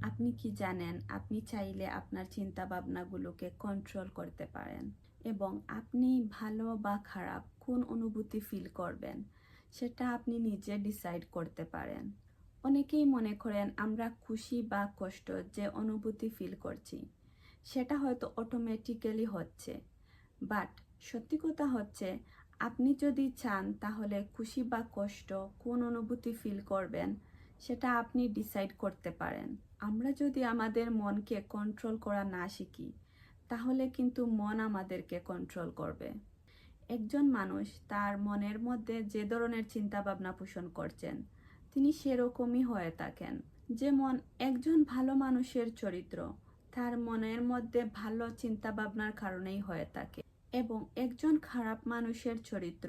আপনি কি জানেন আপনি চাইলে আপনার চিন্তা ভাবনাগুলোকে কন্ট্রোল করতে পারেন এবং আপনি ভালো বা খারাপ কোন অনুভূতি ফিল করবেন সেটা আপনি নিজে ডিসাইড করতে পারেন। অনেকেই মনে করেন আমরা খুশি বা কষ্ট যে অনুভূতি ফিল করছি সেটা হয়তো অটোমেটিক্যালি হচ্ছে, বাট সত্যি কথা হচ্ছে আপনি যদি চান তাহলে খুশি বা কষ্ট কোন অনুভূতি ফিল করবেন সেটা আপনি ডিসাইড করতে পারেন। আমরা যদি আমাদের মনকে কন্ট্রোল করা না শিখি তাহলে কিন্তু মন আমাদেরকে কন্ট্রোল করবে। একজন মানুষ তার মনের মধ্যে যে ধরনের চিন্তা ভাবনা পোষণ করছেন তিনি সেরকমই হয়ে থাকেন। যেমন একজন ভালো মানুষের চরিত্র তার মনের মধ্যে ভালো চিন্তা ভাবনার কারণেই হয়ে থাকে এবং একজন খারাপ মানুষের চরিত্র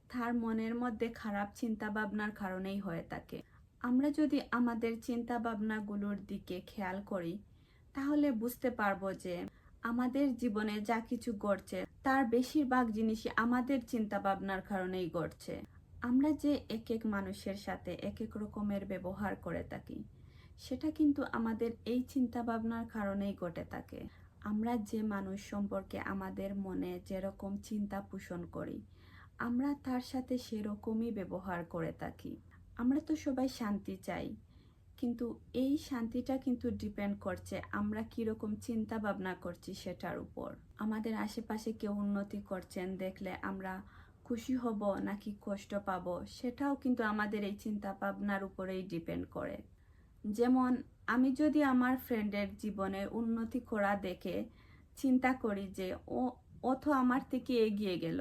তার মনের মধ্যে খারাপ চিন্তা ভাবনার কারণেই হয়ে থাকে। আমরা যদি আমাদের চিন্তা ভাবনাগুলোর দিকে খেয়াল করি তাহলে বুঝতে পারবো যে আমাদের জীবনে যা কিছু ঘটছে তার বেশিরভাগ জিনিসই আমাদের চিন্তা ভাবনার কারণেই ঘটছে। আমরা যে এক এক মানুষের সাথে এক এক রকমের ব্যবহার করে থাকি সেটা কিন্তু আমাদের এই চিন্তা ভাবনার কারণেই ঘটে থাকে। আমরা যে মানুষ সম্পর্কে আমাদের মনে যেরকম চিন্তা পোষণ করি আমরা তার সাথে সেরকমই ব্যবহার করে থাকি। আমরা তো সবাই শান্তি চাই, কিন্তু এই শান্তিটা কিন্তু ডিপেন্ড করছে আমরা কিরকম চিন্তা ভাবনা করছি সেটার উপর। আমাদের আশেপাশে কেউ উন্নতি করছেন দেখলে আমরা খুশি হব নাকি কষ্ট পাবো সেটাও কিন্তু আমাদের এই চিন্তা ভাবনার উপরেই ডিপেন্ড করে। যেমন আমি যদি আমার ফ্রেন্ডের জীবনে উন্নতি করা দেখে চিন্তা করি যে ও তো আমার থেকে এগিয়ে গেল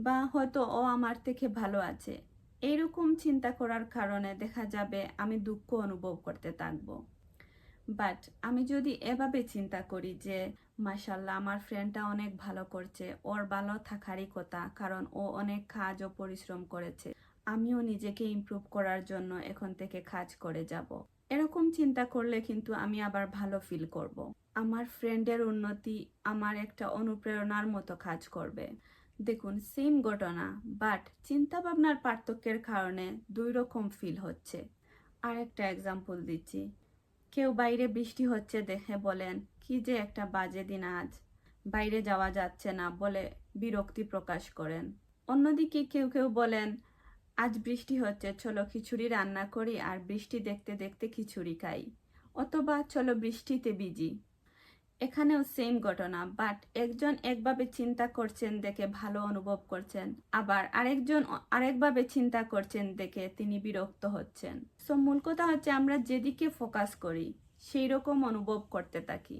বা হয়তো ও আমার থেকে ভালো আছে, এইরকম চিন্তা করার কারণে দেখা যাবে আমি দুঃখ অনুভব করতে থাকবো। বাট আমি যদি এভাবে চিন্তা করি যে মাশাল্লাহ আমার ফ্রেন্ডটা অনেক ভালো করছে, ওর ভালো থাকারই কথা কারণ ও অনেক কাজ ও পরিশ্রম করেছে, আমিও নিজেকে ইমপ্রুভ করার জন্য এখন থেকে কাজ করে যাব, এরকম চিন্তা করলে কিন্তু আমি আবার ভালো ফিল করব। আমার ফ্রেন্ডের উন্নতি আমার একটা অনুপ্রেরণার মতো কাজ করবে। দেখুন সেম ঘটনা, বাট চিন্তা ভাবনার পার্থক্যের কারণে দুই রকম ফিল হচ্ছে। আর একটা এক্সাম্পল দিচ্ছি, কেউ বাইরে বৃষ্টি হচ্ছে দেখে বলেন কি যে একটা বাজে দিন আজ, বাইরে যাওয়া যাচ্ছে না বলে বিরক্তি প্রকাশ করেন। অন্যদিকে কেউ কেউ বলেন আজ বৃষ্টি হচ্ছে চলো খিচুড়ি রান্না করি আর বৃষ্টি দেখতে দেখতে খিচুড়ি খাই, অথবা চলো বৃষ্টিতে ভিজি। এখানেও সেম ঘটনা, বাট একজন একভাবে চিন্তা করছেন দেখে ভালো অনুভব করছেন, আবার আরেকজন আরেকভাবে চিন্তা করছেন দেখে তিনি বিরক্ত হচ্ছেন। সো মূল কথা হচ্ছে আমরা যেদিকে ফোকাস করি সেই রকম অনুভব করতে থাকি।